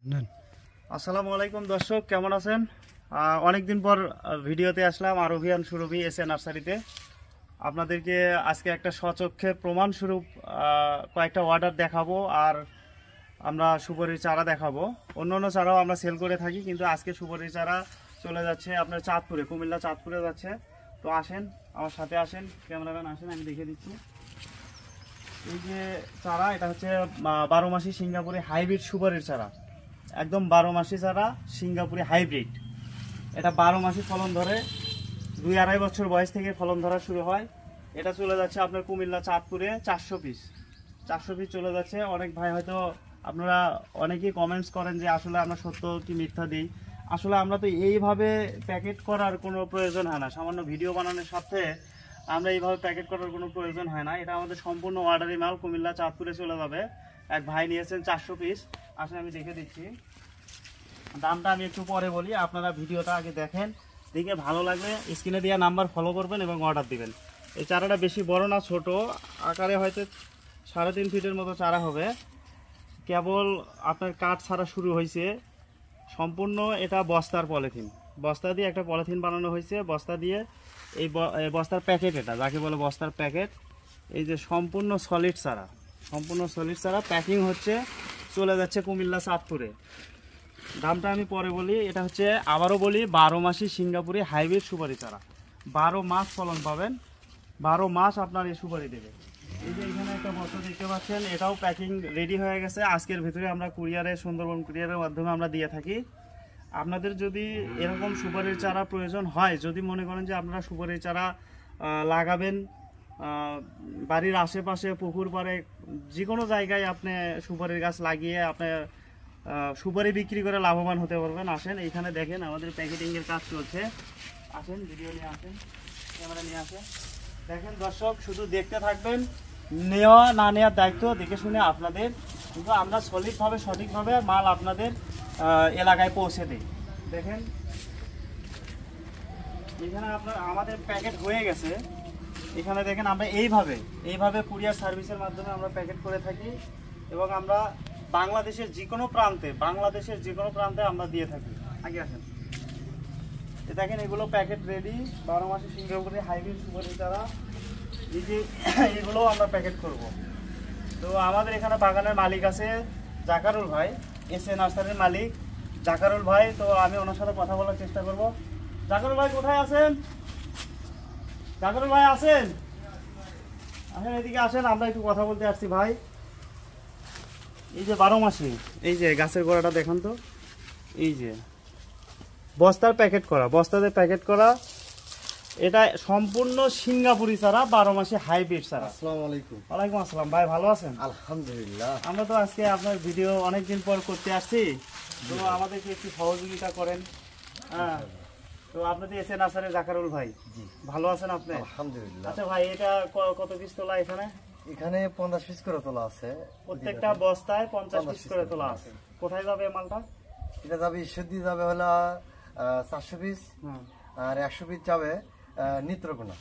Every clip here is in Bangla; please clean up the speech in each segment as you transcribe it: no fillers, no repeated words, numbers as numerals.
আসসালামু আলাইকুম দর্শক, কেমন আছেন? অনেকদিন পর ভিডিওতে আসলাম আরোভিয়ান সুরভি এসএ নার্সারিতে। আপনাদেরকে আজকে একটা স্বচক্ষে প্রমাণস্বরূপ কয়েকটা অর্ডার দেখাবো, আর আমরা সুপারির চারা দেখাবো। অন্য চারাও আমরা সেল করে থাকি, কিন্তু আজকে সুপারির চারা চলে যাচ্ছে আপনার চাঁদপুরে, কুমিল্লা চাঁদপুরে যাচ্ছে। তো আসেন, আমার সাথে আসেন, ক্যামেরাম্যান আসেন, আমি দেখে দিচ্ছি। এই যে চারা, এটা হচ্ছে 12 মাসি সিঙ্গাপুরি হাইব্রিড সুপারির চারা, একদম 12 মাসি চারা সিঙ্গাপুরি হাইব্রিড। এটা 12 মাসি ফলন ধরে, 2-2.5 বছর বয়স থেকে ফলন ধরা শুরু হয়। এটা চলে যাচ্ছে আপনার কুমিল্লা চাঁদপুরে 400 পিস চলে যাচ্ছে। অনেক ভাই হয়তো আপনারা অনেকেই কমেন্টস করেন যে আসলে আমরা সত্য কি মিথ্যা দিই। আসলে আমরা তো এইভাবে প্যাকেট করার কোনো প্রয়োজন হয় না, সামান্য ভিডিও বানানোর সাথে আমরা এইভাবে প্যাকেট করার কোনো প্রয়োজন হয় না। এটা আমাদের সম্পূর্ণ অর্ডারি মাল, কুমিল্লা চাঁদপুরে চলে যাবে। এক ভাই নিয়েছেন 400 পিস। আসলে আমি দেখে দিচ্ছি, দামটা আমি একটু পরে বলি, আপনারা ভিডিওটা আগে দেখেন, দেখে ভালো লাগলে স্ক্রিনে দেওয়া নাম্বার ফলো করবেন এবং অর্ডার দিবেন। এই চারাটা বেশি বড় না, ছোট আকারে, হয়তো 3.5 ফিটের মতো চারা হবে। কেবল আপনার কাঠ ছাড়া শুরু হয়েছে সম্পূর্ণ। এটা বস্তার পলিথিন, বস্তা দিয়ে একটা পলিথিন বানানো হয়েছে, বস্তা দিয়ে এই বস্তার প্যাকেট, এটা যাকে বলে বস্তার প্যাকেট। এই যে সম্পূর্ণ সলিড চারা প্যাকিং হচ্ছে, চলে যাচ্ছে কুমিল্লা চাঁদপুরে। দামটা আমি পরে বলি। এটা হচ্ছে, আবারও বলি, 12 মাসি সিঙ্গাপুরি হাইব্রিড সুপারি চারা। 12 মাস ফলন পাবেন, 12 মাস আপনার এই সুপারি দেবে। এই যে এখানে একটা বস্তা দেখতে পাচ্ছেন, এটাও প্যাকিং রেডি হয়ে গেছে। আজকের ভিতরে আমরা কুরিয়ারে, সুন্দরবন কুরিয়ারের মাধ্যমে আমরা দিয়ে থাকি। আপনাদের যদি এরকম সুপারির চারা প্রয়োজন হয়, যদি মনে করেন যে আপনারা সুপারির চারা লাগাবেন, বাড়ির আশেপাশে, পুকুর পাড়ে, যে কোনো জায়গায় আপনি সুপারির গাছ লাগিয়ে আপনি সুপারি বিক্রি করে লাভবান হতে পারবেন। আসেন, এইখানে দেখেন আমাদের প্যাকেটিংয়ের কাজ চলছে। আসেন, ভিডিও নিয়ে আসেন, ক্যামেরা নিয়ে আসেন, দেখেন দর্শক, শুধু দেখতে থাকবেন। নেওয়া না নেওয়ার দায়িত্ব দেখে শুনে আপনাদের, কিন্তু আমরা সলিডভাবে, সঠিকভাবে মাল আপনাদের এলাকায় পৌঁছে দিই। দেখেন এখানে আপনার আমাদের প্যাকেট হয়ে গেছে। এখানে দেখেন আমরা এইভাবে কুরিয়ার সার্ভিসের মাধ্যমে আমরা প্যাকেট করে থাকি, এবং আমরা বাংলাদেশের যে কোনো প্রান্তে আমরা দিয়ে থাকি। আগে আসেন, দেখেন এগুলো প্যাকেট রেডি, 12 মাসি সিঙ্গাপুরি হাইব্রিড সুপারি চারা। এই যে এগুলো আমরা প্যাকেট করব। তো আমাদের এখানে বাগানের মালিক আছে জাকারুল ভাই, এসএ নার্সারির মালিক জাকারুল ভাই। তো আমি ওনার সাথে কথা বলার চেষ্টা করব। জাকারুল ভাই কোথায় আছেন? জাকারুল ভাই আসেন, এদিকে আসেন, আমরা একটু কথা বলতে আসছি ভাই। এই যে 12 মাসি, এই যে গাছের গোড়াটা দেখেন তো, এই যে বস্তাতে প্যাকেট করা, এটা সম্পূর্ণ সিঙ্গাপুরি চারা, 12 মাসি হাইব্রিড চারা। আসসালামু আলাইকুম। ওয়ালাইকুম আসসালাম ভাই, ভালো আছেন? আলহামদুলিল্লাহ। আমরা তো আজকে আপনার ভিডিও অনেকদিন পর করতে আসছি, তো আমাদেরকে একটু সহযোগিতা করেন। হ্যাঁ, তো আপনাদের এসে নার্সারি জাকারুল ভাই, ভালো আছেন আপনি? আলহামদুলিল্লাহ। আচ্ছা ভাই, এটা কত পিস তোলা? এখানে 50 পিস করে তোলা আছে, প্রত্যেকটা বস্তায় 50 পিস করে তোলা আছে। কোথায় যাবে মালটা? এটা যাবে ঈশ্বরদী, যাবে হলো 400 পিস, আর 100 পিস যাবে নেত্রকোনা।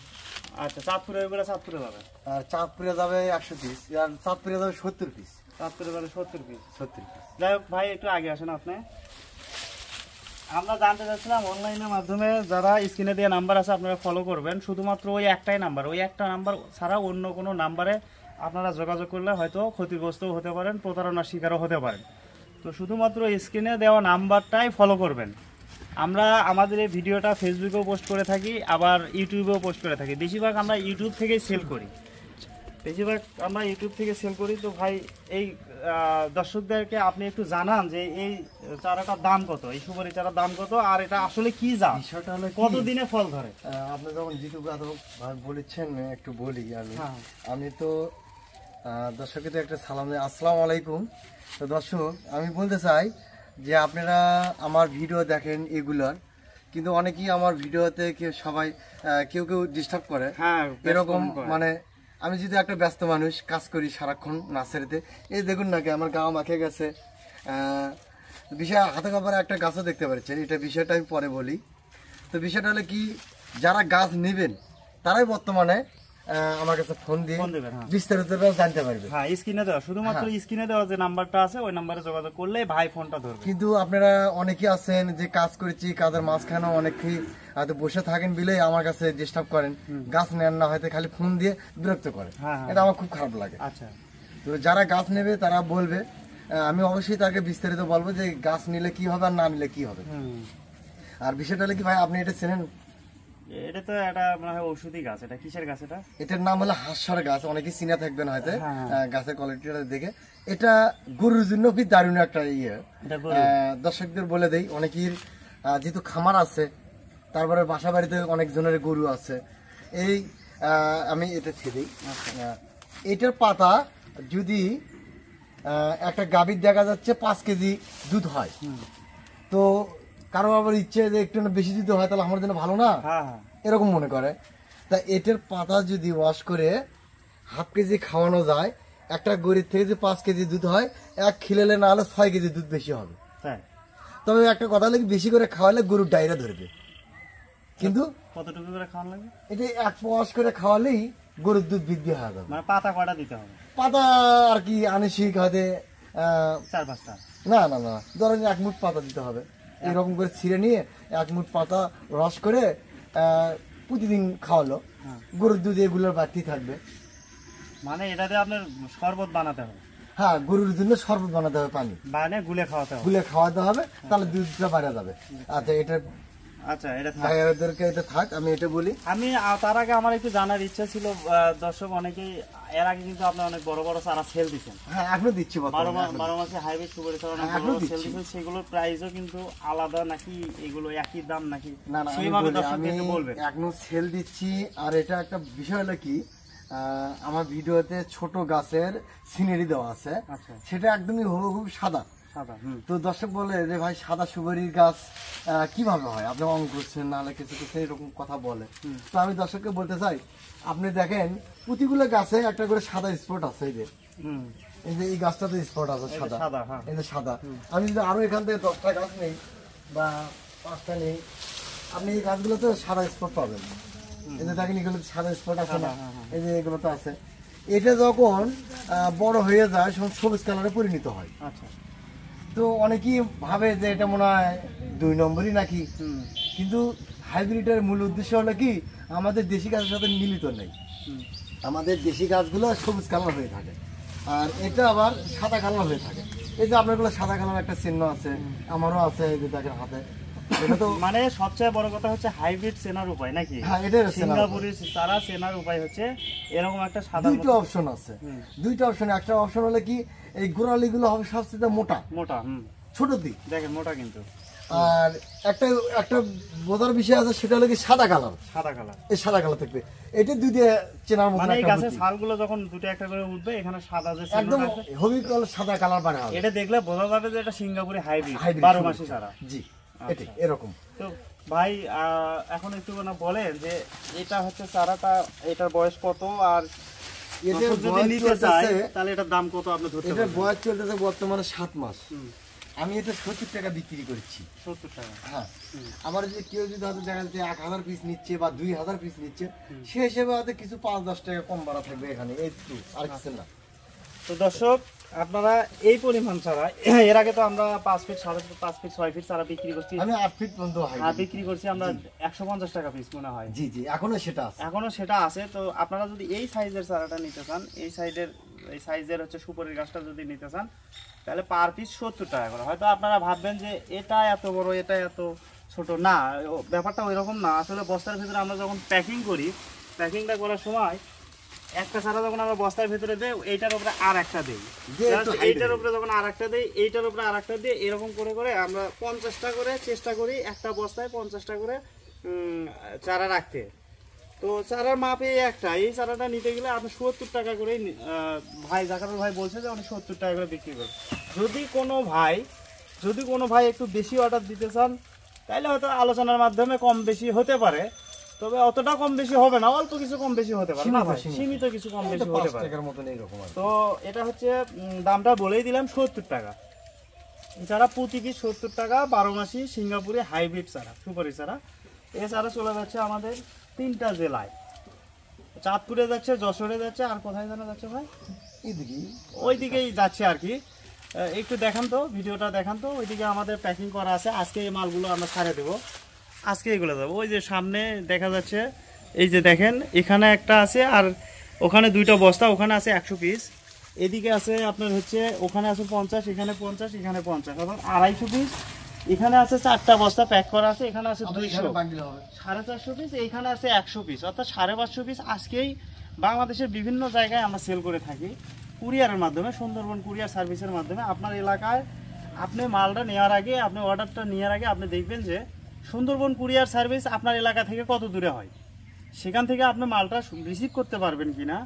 আচ্ছা, চাঁদপুরে যাবে, আর চাঁদপুরে যাবে 100 পিস, আর চাঁদপুরে যাবে 70 পিস। চাঁদপুরে যাবে 70 পিস। যাই হোক ভাই, একটু আগে আসেন আপনি। আমরা জানতে চাচ্ছিলাম, অনলাইনের মাধ্যমে যারা স্ক্রিনে দিয়ে নাম্বার আছে আপনারা ফলো করবেন, শুধুমাত্র ওই একটা নাম্বার ছাড়া অন্য কোনো নাম্বারে আপনারা যোগাযোগ করলে হয়তো ক্ষতিগ্রস্তও হতে পারেন, প্রতারণার শিকারও হতে পারেন। তো শুধুমাত্র স্ক্রিনে দেওয়া নাম্বারটাই ফলো করবেন। আমরা আমাদের এই ভিডিওটা ফেসবুকেও পোস্ট করে থাকি, আবার ইউটিউবেও পোস্ট করে থাকি। বেশিরভাগ আমরা ইউটিউব থেকেই সেল করি। তো ভাই, এই দর্শকদেরকে আপনি একটু জানান যে এই চারাটার দাম কত, এই সুপারি চারার দাম কত, আর এটা আসলে কি জাত, বিষয়টা হলো কতদিনে ফল ধরে? আপনি যখন জিটুকু বলেছেন, একটু বলি আমি তো দর্শককে একটা সালাম দিই, আসসালামু আলাইকুম। তো দর্শক, আমি বলতে চাই যে আপনারা আমার ভিডিও দেখেন এগুলার, কিন্তু অনেকেই আমার ভিডিওতে কেউ ডিস্টার্ব করে, এরকম মানে আমি যদি একটা ব্যস্ত মানুষ, কাজ করি সারাক্ষণ নার্সারিতে, এই দেখুন নাকি আমার গা মাখে গেছে। বিষয় হাতে কাপড়ে একটা গাছও দেখতে পাচ্ছেন, এটা বিষয়টা আমি পরে বলি। তো বিষয়টা হলো কি, যারা গাছ নেবেন তারাই বর্তমানে আমার কাছে ফোন দিয়ে ফোন দেবেন, হ্যাঁ। বিস্তারিতটা জানতে পারবে। হ্যাঁ, স্ক্রিনে দেওয়া, শুধুমাত্র স্ক্রিনে দেওয়া যে নাম্বারটা আছে ওই নাম্বারে যোগাযোগ করলে ভাই ফোনটা ধরবে। কিন্তু আপনারা অনেকেই আছেন যে কাজ করেছি, কাজের মাঝখানে অনেকেই হয়তো বসে থাকেন বিলে আমার কাছে ডিস্টার্ব করেন, গাছ নেন না, হয়তো খালি ফোন দিয়ে বিরক্ত করে। এটা আমার খুব খারাপ লাগে। আচ্ছা, তো যারা গাছ নেবে তারা বলবে, আমি অবশ্যই তাকে বিস্তারিত বলবো যে গাছ নিলে কি হবে আর না নিলে কি হবে। আর বিষয়টা হলো কি ভাই, আপনি এটা চেনেন? এটা তো একটা মনে হয় ঔষধি গাছ। এটা কিসের গাছ? এটা এটার নাম হলো হাঁসর গাছ, অনেকে চিনে থাকবেন হয়তো গাছের কোয়ালিটিটা দেখে। এটা গরুর জন্য কি দারুণ একটা ইয়ে। দর্শকদের বলে দেই, অনেকের যেহেতু খামার আছে, তারপরে বাসা বাড়িতে অনেক জনের গরু আছে, এই আমি এটা ছেড়েই। এটার পাতা যদি একটা গাভীর দেখা যাচ্ছে 5 কেজি দুধ হয়, তো কারো আবার ইচ্ছে যে একটু বেশি দুধ হয় তাহলে আমার জন্য ভালো না, এরকম মনে করে। তা এটার পাতা যদি ওয়াশ করে হাফ কেজি খাওয়ানো যায়, একটা গরুর থেকে যে 5 কেজি দুধ হয়, এক খিলেলে না হলে 6 কেজি দুধ বেশি হবে। তবে একটা কথা হলো বেশি করে খাওয়ালে গরুর ডায়রিয়া ধরবে। কিন্তু কতটুকু করে খাওয়ানো লাগবে? এটা এক ওয়াশ করে খাওয়ালেই গরুর দুধ বৃদ্ধি হয়ে যাবে। মানে পাতা কয়টা দিতে হবে? পাতা আর কি আনুষিক হয়তো 4-5টা। না না না, ধরেন 1 মুঠ পাতা দিতে হবে। এরকম করে ছিঁড়ে নিয়ে 1 মুঠ পাতা রস করে প্রতিদিন খাওয়ালো, গরুর দুধ এগুলোর বাড়তি থাকবে। মানে এটাতে আপনার শরবত বানাতে হবে? হ্যাঁ, গরুর জন্য শরবত বানাতে হবে, পানি মানে গুলে খাওয়াতে হবে। গুলে খাওয়াতে হবে, তাহলে দুধটা বাড়া যাবে। আচ্ছা, এটা ভাইয়াদেরকে এটা থাক, আমি এটা বলি। আমি তার আগে আমার একটু জানার ইচ্ছা ছিল, দর্শক অনেকেই এর আগে কিন্তু আপনি অনেক বড় বড় চারা সেল দিচ্ছেন। হ্যাঁ, এখনো দিচ্ছি। 12 মাসে হাইব্রিড সুপারি চারা অনেক বড় সেল দিচ্ছেন, সেগুলোর প্রাইসও কিন্তু আলাদা নাকি এগুলো একই দাম নাকি? না না, সেইভাবে দর্শকদেরকে বলবেন। এখনো সেল দিচ্ছি। আর এটা একটা বিষয় হলো কি, আমার ভিডিওতে ছোট গাছের সিনারি দেওয়া আছে, সেটা একদমই হুবহু সাদা। তো দর্শক বলে যে ভাই সাদা সুপারির গাছ কিভাবে হয়, আপনি অঙ্ক করছেন নাহলে কিছু কিছু এরকম কথা বলে। তো আমি দর্শককে বলতে চাই, আপনি দেখেন প্রতিগুলো গাছে একটা করে সাদা স্পট আছে। এই যে এই গাছটাতে স্পট আছে সাদা, এই যে সাদা। আমি যদি আরো এখান থেকে 10টা গাছ নেই বা 5টা নেই, আপনি এই গাছগুলোতে সাদা স্পট পাবেন। এই যে দেখেন এগুলো সাদা স্পট আছে না, এই যে এগুলো তো আছে। এটা যখন বড় হয়ে যায় তখন সবুজ কালারে পরিণত হয়। আচ্ছা, তো অনেকেই ভাবে যে এটা মনে হয় 2 নম্বরই নাকি, কিন্তু হাইব্রিডের মূল উদ্দেশ্য হলো কি, আমাদের দেশি গাছের সাথে মিলিত নেই। আমাদের দেশি গাছগুলো সবুজ কালার হয়ে থাকে, আর এটা আবার সাদা কালার হয়ে থাকে। এই যে আপনার সাদা কালার একটা চিহ্ন আছে, আমারও আছে, এই যে দেখেন হাতে। মানে সবচেয়ে বড় কথা হচ্ছে হাইব্রিড চেনার উপায় নাকি? হ্যাঁ, এটা সিঙ্গাপুরি চারা চেনার উপায় হচ্ছে এরকম একটা সাদা। 2টা অপশন আছে, 2টা অপশন। একটা অপশন হলো কি, এই গোড়ালিগুলো হবে সবচেয়ে মোটা, ছোট দিক দেখেন মোটা কিন্তু। আর একটা একটা বোঝার বিষয় আছে, সেটা হলো কি সাদা কালার। এই সাদা কালার থাকবে, এটা দুই দিয়ে চেনার মতো। মানে এই গাছের ছালগুলো যখন দুটো একটা করে উঠবে, এখানে সাদা যে একদম হবি কালার সাদা কালার বানা হবে। এটা দেখলে বোঝা যাবে যে এটা সিঙ্গাপুরি হাইব্রিড 12 মাসি চারা। জি, এটা এরকম। তো ভাই এখন একটু বলেন যে এটা হচ্ছে চারাটা, এটার বয়স কত, আর এটার যদি নিতে চাই তাহলে এটার দাম কত আপনি ধরতে পারবেন? এটার বয়স চলতেছে বর্তমানে 7 মাস। আমি এটা 70 টাকা বিক্রি করছি। 70 টাকা? হ্যাঁ। আবার যদি কেউ যদি হয়তো দেখা যাচ্ছে 1000 পিস নিচ্ছে বা 2000 পিস নিচ্ছে, সে হিসেবে হয়তো কিছু 5-10 টাকা কম বাড়া থাকবে এখানে, এই তো আর কিছু না। তো দর্শক, আপনারা এই পরিমাণ চারা, এর আগে তো আমরা 5 ফিট 5.5 ফিট 6 ফিট চারা বিক্রি করছি। আমি 8 ফিট পর্যন্ত বিক্রি করছি আমরা 150 টাকা পিস মনে হয়। জি জি, এখনো সেটা আছে। তো আপনারা যদি এই সাইজের চারাটা নিতে চান, এই সাইজের হচ্ছে সুপারির গাছটা যদি নিতে চান, তাহলে পার পিস 70 টাকা করে। হয়তো আপনারা ভাববেন যে এটা এত বড়, এটা এত ছোট, না, ব্যাপারটা ওইরকম না। আসলে বস্তার ভিতরে আমরা যখন প্যাকিং করি, প্যাকিংটা করার সময় একটা চারা যখন আমরা বস্তার ভিতরে দেই, এইটার উপরে আর একটা দিই, এইটার উপরে যখন আর একটা দিই, এইটার উপরে আর একটা দিই, এরকম করে করে আমরা 50টা করে চেষ্টা করি একটা বস্তায় 50টা করে চারা রাখতে। তো চারার মাপে একটা, এই চারাটা নিতে গেলে আপনি 70 টাকা করে ভাই জাকারুল ভাই বলছে যে উনি 70 টাকা করে বিক্রি করবে। যদি কোনো ভাই একটু বেশি অর্ডার দিতে চান, তাহলে হয়তো আলোচনার মাধ্যমে কম বেশি হতে পারে, তবে অতটা কম বেশি হবে না, অল্প কিছু কম বেশি হতে পারে, সীমিত কিছু কম বেশি হতে পারে। তো এটা হচ্ছে দামটা বলেই দিলাম 70 টাকা। চারা প্রতি পিস 70 টাকা, 12 মাসি সিঙ্গাপুরি হাইব্রিড চারা, সুপারি চারা। এই চারা চলে যাচ্ছে আমাদের 3টা জেলায়। চাঁদপুরে যাচ্ছে, যশোরে যাচ্ছে, আর কোথায় যেন যাচ্ছে ভাই? এইদিকে ওইদিকেই যাচ্ছে আর কি। একটু দেখান তো, ভিডিওটা দেখান তো। ওইদিকে আমাদের প্যাকিং করা আছে, আজকে এই মালগুলো আমরা ছাড়ে দেবো, আজকে এগুলো যাবো। ওই যে সামনে দেখা যাচ্ছে, এই যে দেখেন এখানে একটা আছে, আর ওখানে 2টা বস্তা, ওখানে আছে 100 পিস, এদিকে আছে আপনার হচ্ছে, ওখানে আছে 50, এখানে 50, এখানে 50, এবং 250 পিস। এখানে আছে 4টা বস্তা প্যাক করা আছে, এখানে আছে 200, 450 পিস, এইখানে আছে 100 পিস, অর্থাৎ 550 পিস আজকেই বাংলাদেশের বিভিন্ন জায়গায় আমরা সেল করে থাকি কুরিয়ারের মাধ্যমে, সুন্দরবন কুরিয়ার সার্ভিসের মাধ্যমে। আপনার এলাকায় আপনি মালটা নেওয়ার আগে, আপনি অর্ডারটা নেওয়ার আগে আপনি দেখবেন যে সুন্দরবন কুরিয়ার সার্ভিস আপনার এলাকা থেকে কত দূরে হয়, সেখান থেকে আপনি মালটা রিসিভ করতে পারবেন কিনা।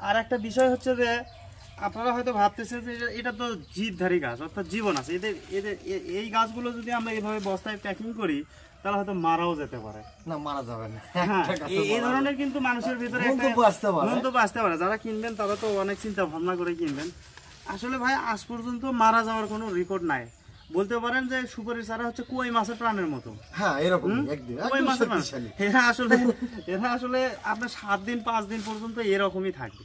আর একটা বিষয় হচ্ছে যে আপনারা হয়তো ভাবতেছেন যে এটা তো জীবধারী গাছ, অর্থাৎ জীবন আছে এদের এদের এই গাছগুলো যদি আমরা এইভাবে বস্তায় প্যাকিং করি তাহলে হয়তো মারাও যেতে পারে। না, মারা যাবে না। হ্যাঁ, এই ধরনের কিন্তু মানুষের ভিতরে একটা মন্তব্য আসতে পারে। যারা কিনবেন তারা তো অনেক চিন্তা ভাবনা করে কিনবেন। আসলে ভাই আজ পর্যন্ত মারা যাওয়ার কোনো রেকর্ড নাই। বলতে পারেন যে সুপারি চারা হচ্ছে কই মাছের প্রাণের মতো। হ্যাঁ, এরকম একদম কই মাছের প্রাণ। এরা আসলে আপনার 7 দিন 5 দিন পর্যন্ত এরকমই থাকবে।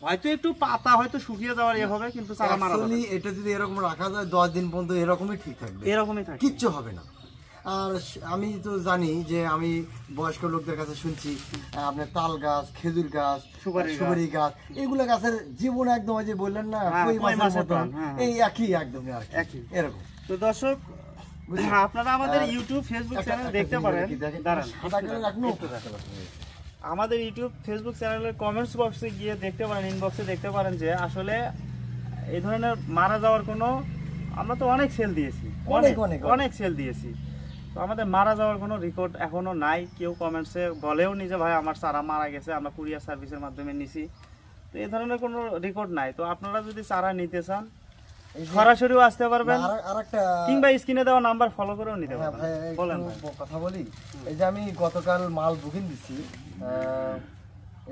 হয়তো একটু পাতা হয়তো শুকিয়ে যাওয়ার ইয়ে হবে, কিন্তু চারা মারা যাবে। এটা যদি এরকম রাখা যায় 10 দিন পর্যন্ত এরকমই ঠিক থাকবে, এরকমই থাকবে, কিচ্ছু হবে না। আর আমি তো জানি যে আমি বয়স্ক লোকদের কাছে শুনছি আপনার তাল গাছ, খেজুর গাছ, সুপারি গাছ, এগুলো গাছের জীবন একদম যে বললেন না কই মাছের মতো, এই একই একদমই আর কি এরকম। তো দর্শক আপনারা আমাদের ইউটিউব ফেসবুক চ্যানেল দেখতে পারেন, দাঁড়ান আমাদের ইউটিউব ফেসবুক চ্যানেলের কমেন্টস বক্সে গিয়ে দেখতে পারেন, ইনবক্সে দেখতে পারেন যে আসলে এই ধরনের মারা যাওয়ার কোনো, আমরা তো অনেক সেল দিয়েছি, অনেক সেল দিয়েছি, তো আমাদের মারা যাওয়ার কোনো রেকর্ড এখনো নাই। কেউ কমেন্টসে বলেও নি যে ভাই আমার চারা মারা গেছে, আমরা কুরিয়ার সার্ভিসের মাধ্যমে নিছি, তো এই ধরনের কোনো রেকর্ড নাই। তো আপনারা যদি চারা নিতে চান সরাসরিও আসতে পারবেন, কিংবা স্ক্রিনে দেওয়া নাম্বার ফলো করেও নিতে পারবেন। বলেন কথা বলি, এই যে আমি গতকাল মাল বুকিং দিচ্ছি,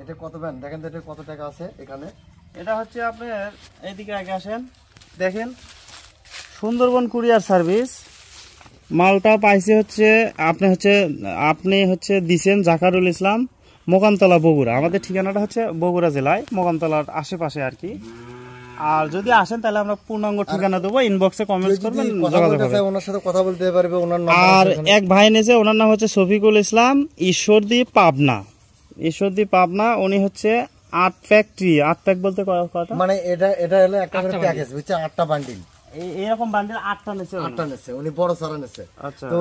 এটা কত ব্যান দেখেন তো, এটা কত টাকা আছে এখানে। এটা হচ্ছে আপনার এইদিকে আগে আসেন, দেখেন সুন্দরবন কুরিয়ার সার্ভিস মালটা পাইছে হচ্ছে আপনি হচ্ছে দিছেন জাকারুল ইসলাম, মোকামতলা, বগুড়া। আমাদের ঠিকানাটা হচ্ছে বগুড়া জেলায়, মোকামতলার আশেপাশে আর কি। আর যদি আসেন তাহলে আমরা পূর্ণাঙ্গ ঠিকানা দেবো, ইনবক্সে কমেন্টস করবেন, যোগাযোগ করবেন, ওনার সাথে কথা বলতে পারবে। ওনার নাম, আর এক ভাই নেছে, ওনার নাম হচ্ছে শফিকুল ইসলাম, ঈশ্বরদী পাবনা। উনি হচ্ছে 8 ফ্যাক্টরি, 8 প্যাক বলতে কয়টা, মানে এটা হলো একটা করে প্যাকেজ, বুঝছেন, 8টা বান্ডিল, এইরকম বান্ডিল 8টা নেছে, উনি বড় সারা নেছে। আচ্ছা, তো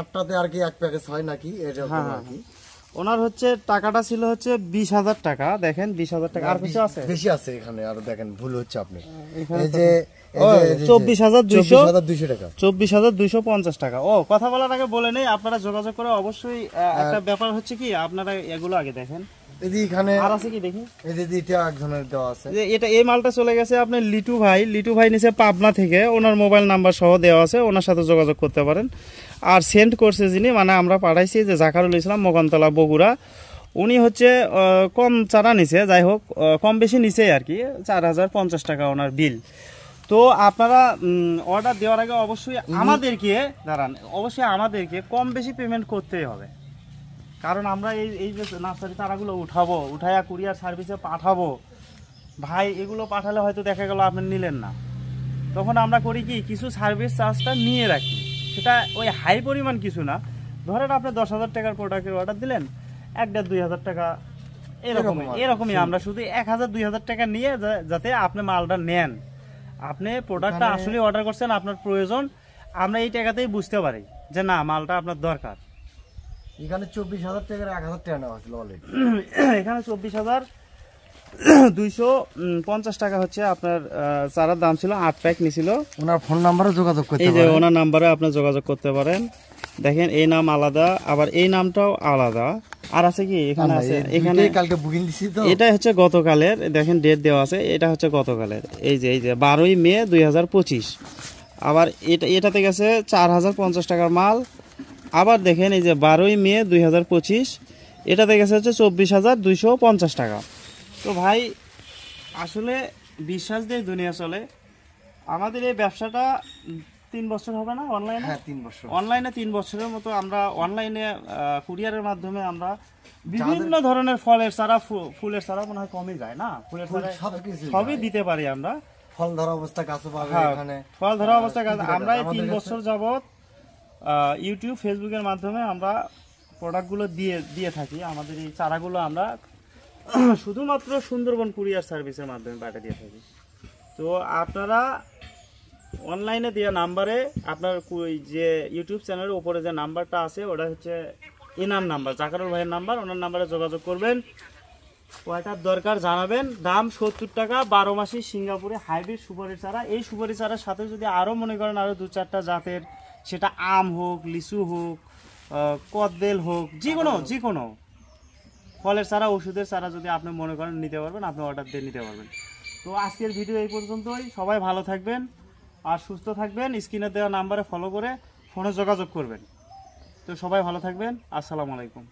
8টাতে আর কি এক প্যাকেজ হয় নাকি এরকম আর কি। ওনার হচ্ছে টাকাটা ছিল হচ্ছে 20,000 টাকা, দেখেন 20,000 টাকা, আর কিছু আছে বেশি আছে এখানে, আর দেখেন ভুল হচ্ছে আপনি, এই যে 24,200 টাকা, 24,250 টাকা। ও, কথা বলার আগে বলে নেই, আপনারা যোগাযোগ করে অবশ্যই। একটা ব্যাপার হচ্ছে কি, আপনারা এগুলো আগে দেখেন, এখানে আর আছে কি দেখি, এই যে এটা এক ধরনের দেওয়া আছে, যে এটা এই মালটা চলে গেছে আপনার লিটু ভাই নিচে পাবনা থেকে, ওনার মোবাইল নাম্বার সহ দেওয়া আছে, ওনার সাথে যোগাযোগ করতে পারেন। আর সেন্ড করছে যিনি, মানে আমরা পাঠাইছি যে জাকারুল ইসলাম, মোকামতলা, বগুড়া। উনি হচ্ছে কম চারা নিছে, যাই হোক কম বেশি নিচে আর কি, 4,050 টাকা ওনার বিল। তো আপনারা অর্ডার দেওয়ার আগে অবশ্যই আমাদেরকে কম বেশি পেমেন্ট করতেই হবে, কারণ আমরা এই যে নার্সারি চারাগুলো উঠাইয়া কুরিয়ার সার্ভিসে পাঠাবো ভাই, এগুলো পাঠালে হয়তো দেখা গেল আপনি নিলেন না, তখন আমরা করি কি, কিছু সার্ভিস চার্জটা নিয়ে রাখি, সেটা ওই হাই পরিমাণ কিছু না। ধরেন আপনি 10,000 টাকার প্রোডাক্টের অর্ডার দিলেন, 1,500-2,000 টাকা এরকমই আমরা শুধু 1,000-2,000 টাকা নিয়ে, যাতে আপনি মালটা নেন, আপনি প্রোডাক্টটা আসলে অর্ডার করছেন, আপনার প্রয়োজন, আমরা এই টাকাতেই বুঝতে পারি যে না মালটা আপনার দরকার। এখানে 24,000 টাকার 1,000 টাকা নেওয়া ছিল অলরেডি, এখানে 24,250 টাকা হচ্ছে আপনার চারার দাম ছিল, 8 প্যাক নিছিল। ওনার ফোন নাম্বারে যোগাযোগ করতে পারেন, এই যে ওনার নাম্বারে আপনি যোগাযোগ করতে পারেন। দেখেন এই নাম আলাদা, আবার এই নামটাও আলাদা। আর আছে কি এখানে আছে, এখানে কালকে বুকিং দিছি তো, এটা হচ্ছে গতকালের, দেখেন ডেট দেওয়া আছে, এটা হচ্ছে গতকালের, এই যে 12ই মে 2025। আবার এটাতে গেছে 4,050 টাকার মাল। আবার দেখেন এই যে 12ই মে 2025, এটাতে গেছে হচ্ছে 24,250 টাকা। তো ভাই আসলে বিশ্বাস দিয়ে দুনিয়া চলে। আমাদের এই ব্যবসাটা 3 বছর হবে না অনলাইনে? হ্যাঁ 3 বছর। অনলাইনে 3 বছরের মতো আমরা অনলাইনে কুরিয়ারের মাধ্যমে আমরা বিভিন্ন ধরনের ফলের চারা, ফুলের চারা মনে হয় কমই যায় না, ফুলের চারা সবই দিতে পারি আমরা। ফল ধরা অবস্থা গাছ পাবে এখানে, ফল ধরা অবস্থা গাছ আমরা এই 3 বছর যাবত ইউটিউব ফেসবুকের মাধ্যমে আমরা প্রোডাক্টগুলো দিয়ে থাকি। আমাদের এই চারাগুলো আমরা শুধুমাত্র সুন্দরবন কুরিয়ার সার্ভিসের মাধ্যমে পাঠিয়ে দিয়ে থাকি। তো আপনারা অনলাইনে দেওয়া নাম্বারে আপনার যে ইউটিউব চ্যানেলের উপরে যে নাম্বারটা আছে ওটা হচ্ছে এনার নাম্বার, জাকারুল ভাইয়ের নাম্বার, ওনার নাম্বারে যোগাযোগ করবেন, কয়টার দরকার জানাবেন। দাম 70 টাকা, 12 মাসি সিঙ্গাপুরে হাইব্রিড সুপারি চারা। এই সুপারি চারার সাথে যদি আরও মনে করেন আরও 2-4টা জাতের, সেটা আম হোক, লিচু হোক, কদবেল হোক, যে কোনো ফলের চারা, ওষুধের চারা যদি আপনি মনে করেন নিতে পারবেন, আপনি অর্ডার দিয়ে নিতে পারবেন। তো আজকের ভিডিও এই পর্যন্তই। সবাই ভালো থাকবেন আর সুস্থ থাকবেন। স্ক্রিনে দেওয়া নাম্বারে ফলো করে ফোনে যোগাযোগ করবেন। তো সবাই ভালো থাকবেন। আসসালামু আলাইকুম।